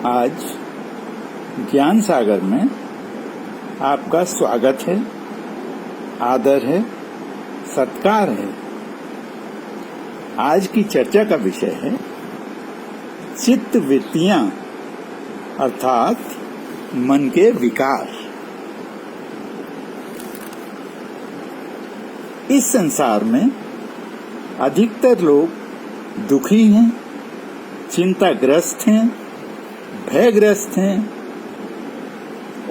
आज ज्ञान सागर में आपका स्वागत है, आदर है, सत्कार है। आज की चर्चा का विषय है चित्त वृत्तियां अर्थात मन के विकार। इस संसार में अधिकतर लोग दुखी हैं, चिंताग्रस्त हैं, भयग्रस्त हैं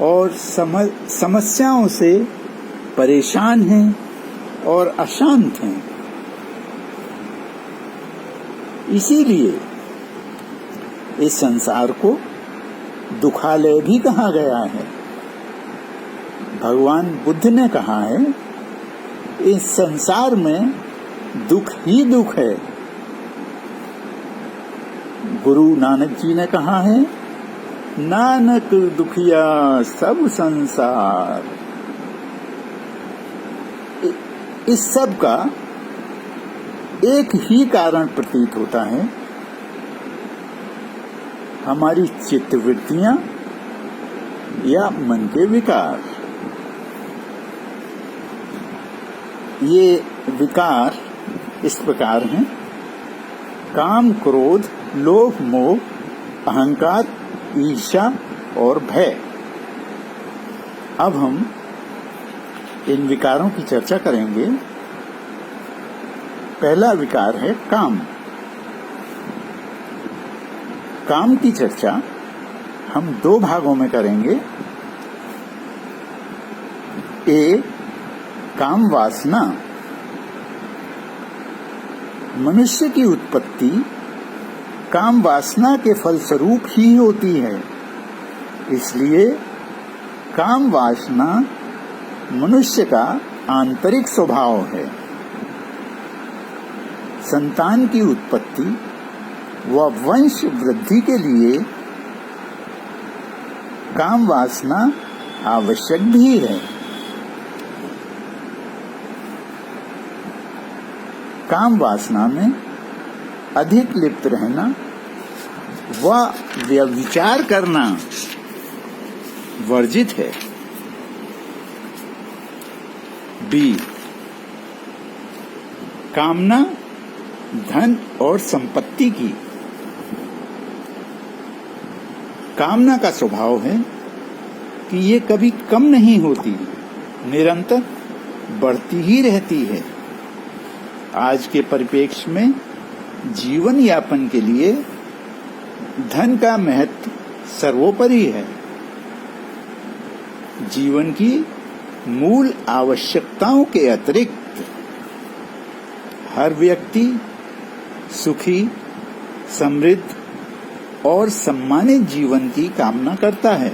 और समस्याओं से परेशान हैं और अशांत हैं। इसीलिए इस संसार को दुखालय भी कहा गया है। भगवान बुद्ध ने कहा है, इस संसार में दुख ही दुख है। गुरु नानक जी ने कहा है, नानक दुखिया सब संसार। इस सब का एक ही कारण प्रतीत होता है, हमारी चित्तवृत्तियां या मन के विकार। ये विकार इस प्रकार हैं: काम, क्रोध, लोभ, मोह, अहंकार, ईर्ष्या और भय। अब हम इन विकारों की चर्चा करेंगे। पहला विकार है काम। काम की चर्चा हम दो भागों में करेंगे। ए, काम वासना। मनुष्य की उत्पत्ति काम वासना के फलस्वरूप ही होती है। इसलिए काम वासना मनुष्य का आंतरिक स्वभाव है। संतान की उत्पत्ति व वंश वृद्धि के लिए काम वासना आवश्यक भी है। काम वासना में अधिक लिप्त रहना व व्यभिचार करना वर्जित है। बी, कामना धन और संपत्ति की। कामना का स्वभाव है कि ये कभी कम नहीं होती, निरंतर बढ़ती ही रहती है। आज के परिप्रेक्ष्य में जीवन यापन के लिए धन का महत्व सर्वोपरि है। जीवन की मूल आवश्यकताओं के अतिरिक्त हर व्यक्ति सुखी, समृद्ध और सम्मानित जीवन की कामना करता है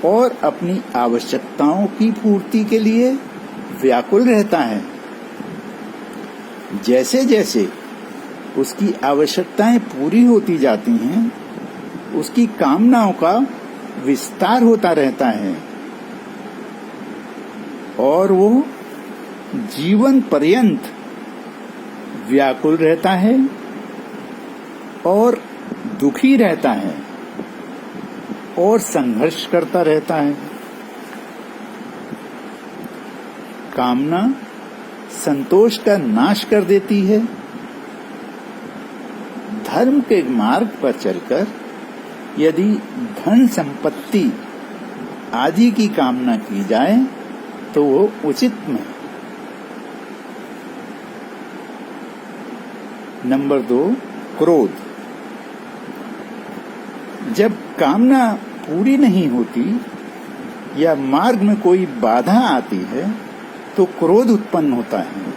और अपनी आवश्यकताओं की पूर्ति के लिए व्याकुल रहता है। जैसे जैसे उसकी आवश्यकताएं पूरी होती जाती हैं, उसकी कामनाओं का विस्तार होता रहता है और वो जीवन पर्यंत व्याकुल रहता है और दुखी रहता है और संघर्ष करता रहता है। कामना संतोष का नाश कर देती है। धर्म के मार्ग पर चलकर यदि धन संपत्ति आदि की कामना की जाए तो वो उचित नहीं। नंबर 2, क्रोध। जब कामना पूरी नहीं होती या मार्ग में कोई बाधा आती है तो क्रोध उत्पन्न होता है।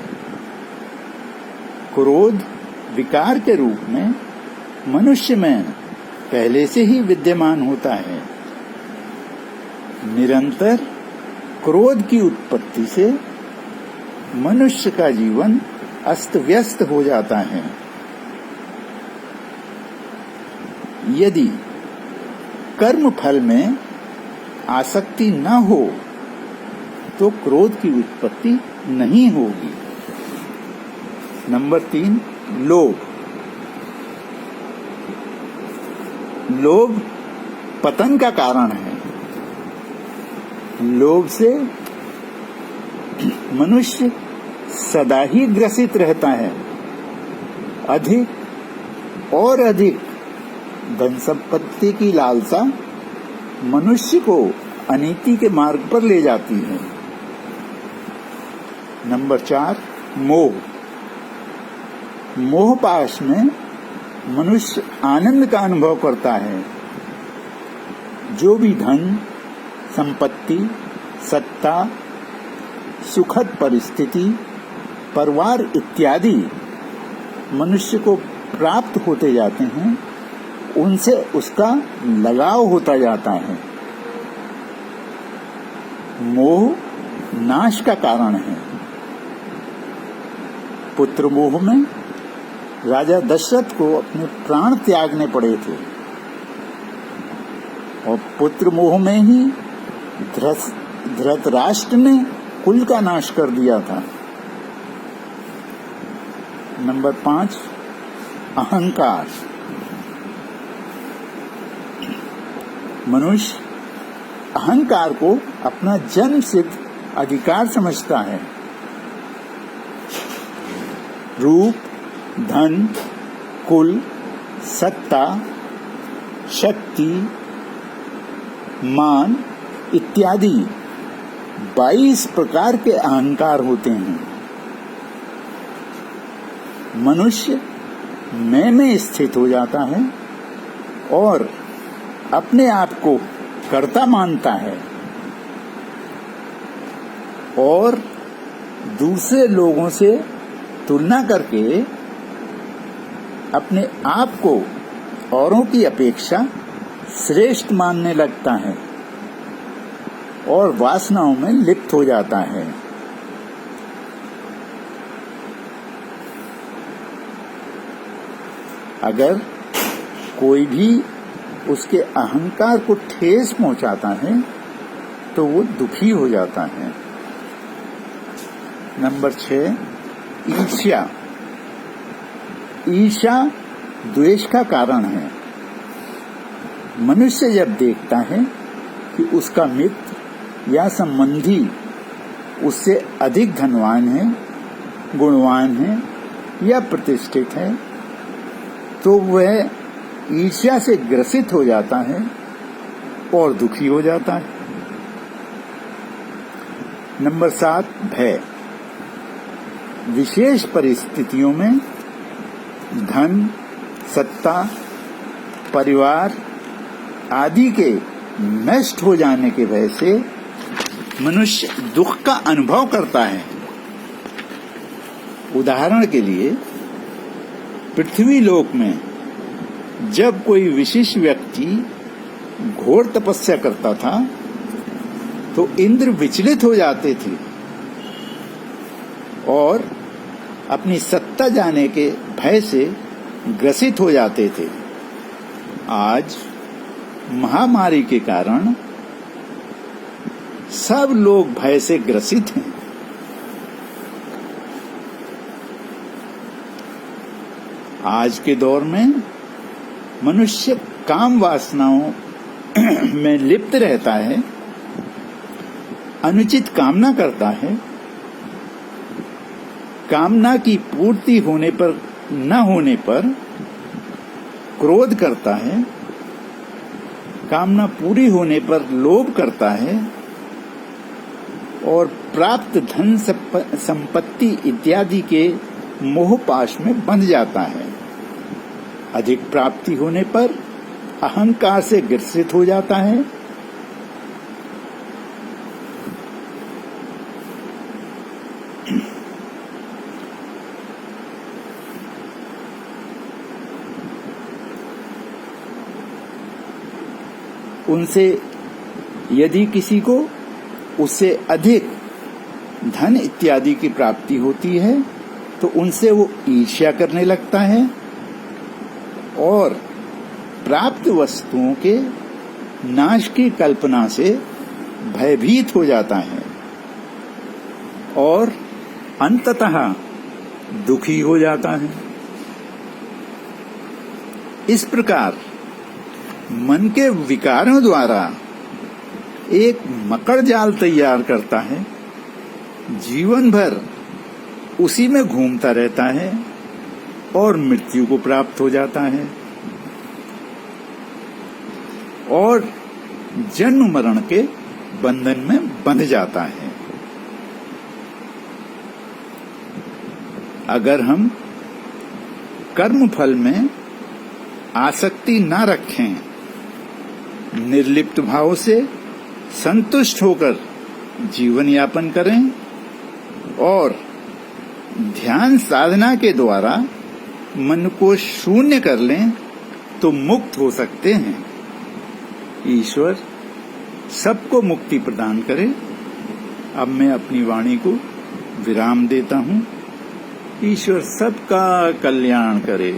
क्रोध विकार के रूप में मनुष्य में पहले से ही विद्यमान होता है। निरंतर क्रोध की उत्पत्ति से मनुष्य का जीवन अस्त व्यस्त हो जाता है। यदि कर्म फल में आसक्ति न हो तो क्रोध की उत्पत्ति नहीं होगी। नंबर 3, लोभ। लोभ पतन का कारण है। लोभ से मनुष्य सदा ही ग्रसित रहता है। अधिक और अधिक धन संपत्ति की लालसा मनुष्य को अनीति के मार्ग पर ले जाती है। नंबर 4, मोह। मोह पाश में मनुष्य आनंद का अनुभव करता है। जो भी धन, संपत्ति, सत्ता, सुखद परिस्थिति, परिवार इत्यादि मनुष्य को प्राप्त होते जाते हैं, उनसे उसका लगाव होता जाता है। मोह नाश का कारण है। पुत्र मोह में राजा दशरथ को अपने प्राण त्यागने पड़े थे और पुत्र मोह में ही धृतराष्ट्र ने कुल का नाश कर दिया था। नंबर 5, अहंकार। मनुष्य अहंकार को अपना जन्म सिद्ध अधिकार समझता है। रूप, धन, कुल, सत्ता, शक्ति, मान इत्यादि 22 प्रकार के अहंकार होते हैं। मनुष्य मैं में स्थित हो जाता है और अपने आप को कर्ता मानता है और दूसरे लोगों से तुलना करके अपने आप को औरों की अपेक्षा श्रेष्ठ मानने लगता है और वासनाओं में लिप्त हो जाता है। अगर कोई भी उसके अहंकार को ठेस पहुंचाता है तो वो दुखी हो जाता है। नंबर 6, ईर्ष्या। ईर्ष्या द्वेष का कारण है। मनुष्य जब देखता है कि उसका मित्र या संबंधी उससे अधिक धनवान है, गुणवान है या प्रतिष्ठित है, तो वह ईर्ष्या से ग्रसित हो जाता है और दुखी हो जाता है। नंबर 7, भय। विशेष परिस्थितियों में धन, सत्ता, परिवार आदि के नष्ट हो जाने के भय से मनुष्य दुख का अनुभव करता है। उदाहरण के लिए पृथ्वी लोक में जब कोई विशिष्ट व्यक्ति घोर तपस्या करता था तो इंद्र विचलित हो जाते थे और अपनी सत्ता जाने के भय से ग्रसित हो जाते थे। आज महामारी के कारण सब लोग भय से ग्रसित हैं। आज के दौर में मनुष्य काम वासनाओं में लिप्त रहता है, अनुचित कामना करता है, कामना की पूर्ति होने पर न होने पर क्रोध करता है, कामना पूरी होने पर लोभ करता है और प्राप्त धन संपत्ति इत्यादि के मोह पाश में बंध जाता है। अधिक प्राप्ति होने पर अहंकार से ग्रसित हो जाता है। उनसे यदि किसी को उससे अधिक धन इत्यादि की प्राप्ति होती है तो उनसे वो ईर्ष्या करने लगता है और प्राप्त वस्तुओं के नाश की कल्पना से भयभीत हो जाता है और अंततः दुखी हो जाता है। इस प्रकार मन के विकारों द्वारा एक मकड़ जाल तैयार करता है, जीवन भर उसी में घूमता रहता है और मृत्यु को प्राप्त हो जाता है और जन्म मरण के बंधन में बंध जाता है। अगर हम कर्म फल में आसक्ति न रखें, निर्लिप्त भाव से संतुष्ट होकर जीवन यापन करें और ध्यान साधना के द्वारा मन को शून्य कर लें तो मुक्त हो सकते हैं। ईश्वर सबको मुक्ति प्रदान करे। अब मैं अपनी वाणी को विराम देता हूँ। ईश्वर सबका कल्याण करे।